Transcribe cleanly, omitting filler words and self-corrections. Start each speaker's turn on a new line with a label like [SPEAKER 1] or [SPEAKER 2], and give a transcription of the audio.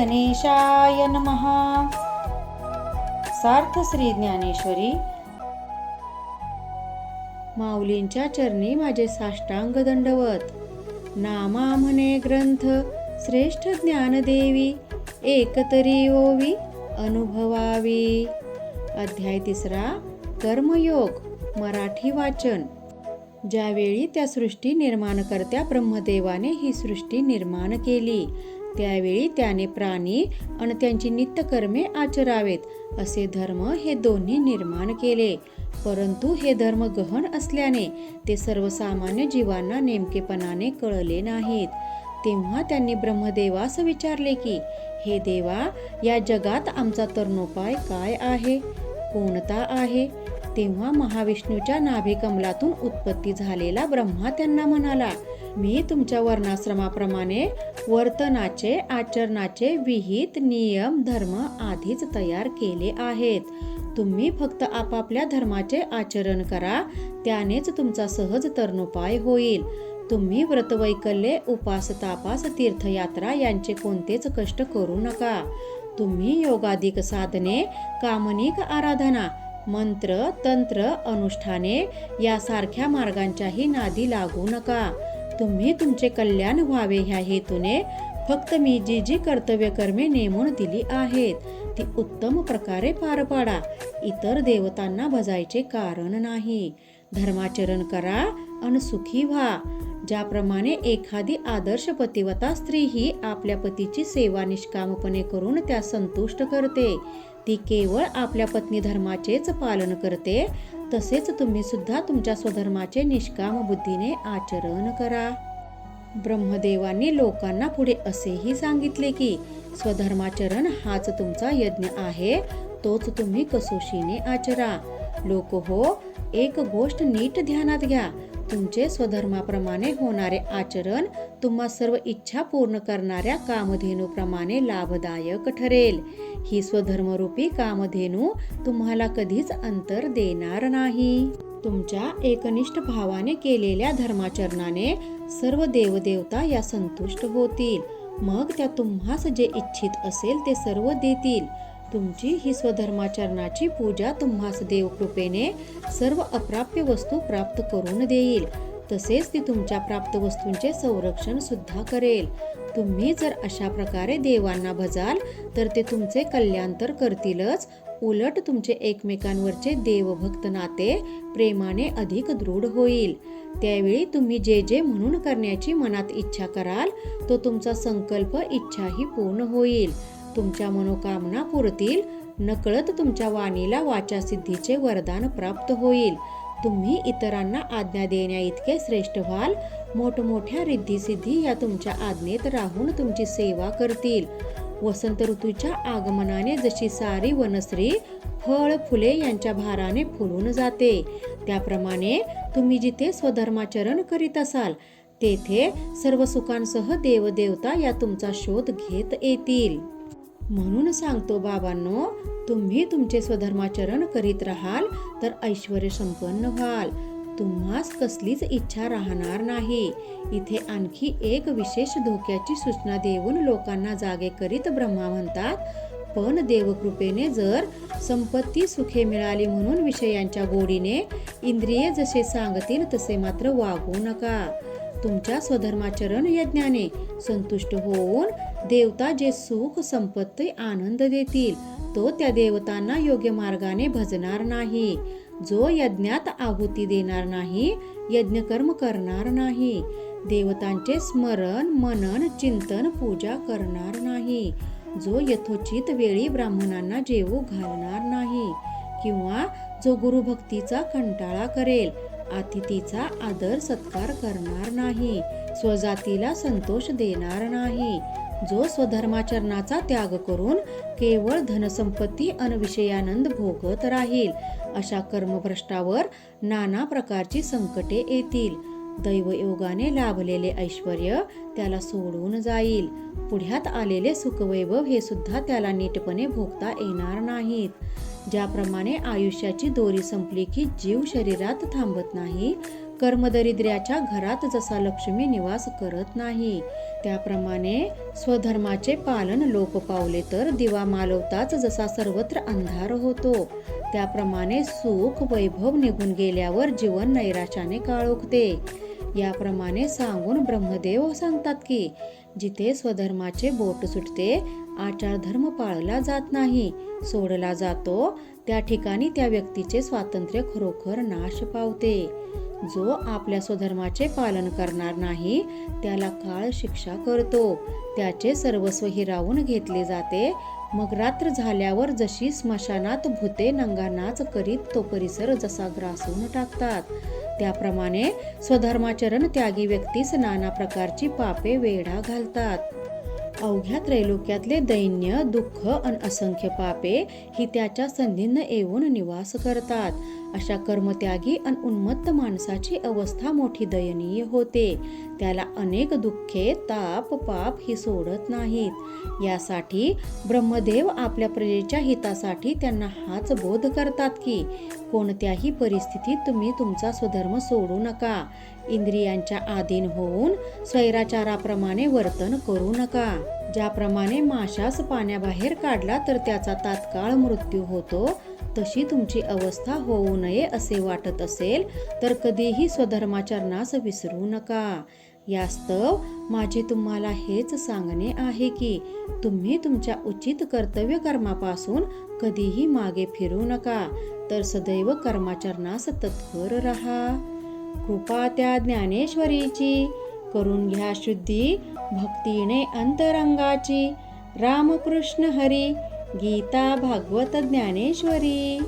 [SPEAKER 1] गणेशाय नमः. सार्थ श्री ज्ञानेश्वरी. माऊलींच्या चरणी माझे साष्टांग दंडवत. नामा म्हणे ग्रंथ श्रेष्ठ ज्ञानदेवी, एकतरी ओवी अनुभवावी. अध्याय 3 कर्मयोग. मराठी वाचन. ज्यावेळी त्या सृष्टी निर्माणकर्त्या ब्रह्मदेवाने ही सृष्टी निर्माण केली, त्यावेळी त्याने प्राणी आणि त्यांची नित्यकर्मे आचरावेत असे धर्म हे दोन्ही निर्माण केले. परंतु हे धर्म गहन असल्याने ते सर्वसामान्य जीवांना नेमकेपणाने कळले नाहीत. तेव्हा त्यांनी ब्रह्मदेवास विचारले की, हे देवा, या जगात आमचा तरणोपाय काय आहे, कोणता आहे? तेव्हा महाविष्णूच्या नाभिकमलातून उत्पत्ती झालेला ब्रह्मा त्यांना म्हणाला, मी तुमच्या वर्णाश्रमाप्रमाणे वर्तनाचे, आचरणाचे विहित नियम धर्म आधीच तयार केले आहेत. तुम्ही फक्त आपापल्या धर्माचे आचरण करा, त्यानेच तुमचा सहज तरणोपाय होईल. तुम्ही व्रतवैकल्ये, उपास तापास, तीर्थयात्रा यांचे कोणतेच कष्ट करू नका. तुम्ही योगाधिक साधने, कामनिक आराधना, मंत्र, तंत्र, अनुष्ठाने यासारख्या मार्गांच्याही नादी लागू नका. तुम्ही तुमचे कल्याण व्हावे ह्या हेतूने फक्त मी जी जी कर्तव्य कर्मे नेमून दिली आहेत ती उत्तम प्रकारे पार पाडा. इतर देवतांना भजायचे कारण नाही. धर्माचरण करा आणि सुखी व्हा. ज्याप्रमाणे एखादी आदर्श पतिव्रता स्त्री ही आपल्या पतीची सेवा निष्कामपणे करून त्या संतुष्ट करते, ती केवळ आपल्या पत्नी धर्माचेच पालन करते, तसेच तुम्ही सुद्धा तुमच्या स्वधर्माचे निष्काम बुद्धीने आचरण करा. ब्रह्मदेवांनी लोकांना पुढे असेही सांगितले की, स्वधर्माचरण हाच तुमचा यज्ञ आहे, तोच तुम्ही कसोशीने आचरा. लोक हो, एक गोष्ट नीट ध्यानात घ्या. तुमचे स्वधर्माप्रमाणे होणारे आचरण तुम्हा सर्व इच्छा पूर्ण करणाऱ्या कामधेनूप्रमाणे लाभदायक ठरेल. ही स्वधर्मरूपी कामधेनू तुम्हाला कधीच अंतर देणार नाही. तुमच्या एकनिष्ठ भावाने केलेल्या धर्माचरणाने सर्व देवदेवता या संतुष्ट होतील. मग त्या तुम्हास जे इच्छित असेल ते सर्व देतील. तुमची ही स्वधर्माचरणाची पूजा तुम्हास देवकृपेने सर्व अप्राप्य वस्तू प्राप्त करून देईल. तसेच ती तुमच्या प्राप्त वस्तूंचे संरक्षण सुद्धा करेल. तुम्ही जर अशा प्रकारे देवांना भजाल तर ते तुमचे कल्याण तर करतीलच, उलट तुमचे एकमेकांवरचे देवभक्त नाते प्रेमाने अधिक दृढ होईल. त्यावेळी तुम्ही जे जे म्हणून करण्याची मनात इच्छा कराल तो तुमचा संकल्प, इच्छाही पूर्ण होईल. तुमच्या मनोकामना पुरतील. नकळत तुमच्या वाणीला वाचासिद्धीचे वरदान प्राप्त होईल. तुम्ही इतरांना आज्ञा देण्या इतके श्रेष्ठ व्हाल. मोठमोठ्या रिद्धिसिद्धी या तुमच्या आज्ञेत राहून तुमची सेवा करतील. वसंत ऋतूच्या आगमनाने जशी सारी वनश्री फळ फुले यांच्या भाराने फुलून जाते, त्याप्रमाणे तुम्ही जिथे स्वधर्माचरण करीत असाल तेथे सर्व सुखांसह देवदेवता या तुमचा शोध घेत येतील. म्हणून सांगतो बाबांनो, तुम्ही तुमचे स्वधर्माचरण करीत राहाल तर ऐश्वर्य संपन्न व्हाल. तुम्हास कसलीच इच्छा राहणार नाही. इथे आणखी एक विशेष धोक्याची सूचना देऊन लोकांना जागे करीत ब्रह्मा म्हणतात, पण देवकृपेने जर संपत्ती सुखे मिळाली म्हणून विषयांच्या गोडीने इंद्रिये जसे सांगतील तसे मात्र वागू नका. तुमच्या स्वधर्माचरण यज्ञाने संतुष्ट होऊन देवता जे सुख, संपत्ती, आनंद देतील तो त्या देवतांना योग्य मार्गाने भजणार नाही. जो यज्ञात आहुती देणार नाही, यज्ञकर्म करणार नाही, देवतांचे स्मरण, मनन, चिंतन, पूजा करणार नाही, जो यथोचित वेळी ब्राह्मणांना जेवू घालणार नाही, किंवा जो गुरुभक्तीचा कंटाळा करेल, अतिथीचा आदर सत्कार करणार नाही, स्वजातीला संतोष देणार नाही, जो स्वधर्माचरणाचा त्याग करून केवळ धनसंपत्ती अन विषयानंद भोगत राहील, अशा कर्मभ्रष्टावर नाना प्रकारची संकटे येतील. दैवयोगाने लाभलेले ऐश्वर्य त्याला सोडून जाईल. पुढ्यात आलेले सुखवैभव हे सुद्धा त्याला नीटपणे भोगता येणार नाहीत. ज्याप्रमाणे आयुष्याची दोरी संपली की जीव शरीरात थांबत नाही, कर्मदरिद्र्याच्या घरात जसा लक्ष्मी निवास करत नाही, त्याप्रमाणे स्वधर्माचे पालन लोप पावले तर दिवा मालवताच जसा सर्वत्र अंधार होतो, त्याप्रमाणे सुख वैभव निघून गेल्यावर जीवन नैराश्याने काळोखते. याप्रमाणे सांगून ब्रह्मदेव सांगतात की जिथे स्वधर्माचे बोट सुटते, आचारधर्म पाळला जात नाही, सोडला जातो, त्या ठिकाणी त्या व्यक्तीचे स्वातंत्र्य खरोखर नाश पावते. जो आपल्या स्वधर्माचे पालन करणार नाही त्याला काळ शिक्षा करतो, त्याचे सर्वस्व हिरावून घेतले जाते. मग रात्र झाल्यावर जशी स्मशानात भूते नंगानाच करीत तो परिसर जसा ग्रासून टाकतात, त्याप्रमाणे स्वधर्माचरण त्यागी व्यक्तीस नाना प्रकारची पापे वेढा घालतात. अवघ्या त्रैलोक्यातले दैन्य, दुःख अन असंख्य पापे ही त्याच्या संधीनं येऊन निवास करतात. अशा कर्मत्यागी अन उन्मत्त माणसाची अवस्था मोठी दयनीय होते. त्याला अनेक दुःखे, ताप, पाप ही सोडत नाहीत. यासाठी ब्रह्मदेव आपल्या प्रजेच्या हितासाठी त्यांना हाच बोध करतात की कोणत्याही परिस्थितीत तुम्ही तुमचा स्वधर्म सोडू नका. इंद्रियांच्या अधीन होऊन स्वैराचाराप्रमाणे वर्तन करू नका. ज्याप्रमाणे माशास पाण्याबाहेर काढला तर त्याचा तात्काळ मृत्यू होतो, तशी तुमची अवस्था होऊ नये असे वाटत असेल तर कधीही स्वधर्माचरणास विसरू नका. यास्तव माझे तुम्हाला हेच सांगणे आहे की तुम्ही तुमच्या उचित कर्तव्य कर्मापासून कधीही मागे फिरू नका, तर सदैव कर्माचरणास तत्पर रहा. कृपा त्या ज्ञानेश्वरीची, करून घ्या शुद्धी भक्तीने अंतरंगाची. रामकृष्ण हरी, गीता भागवत ज्ञानेश्वरी.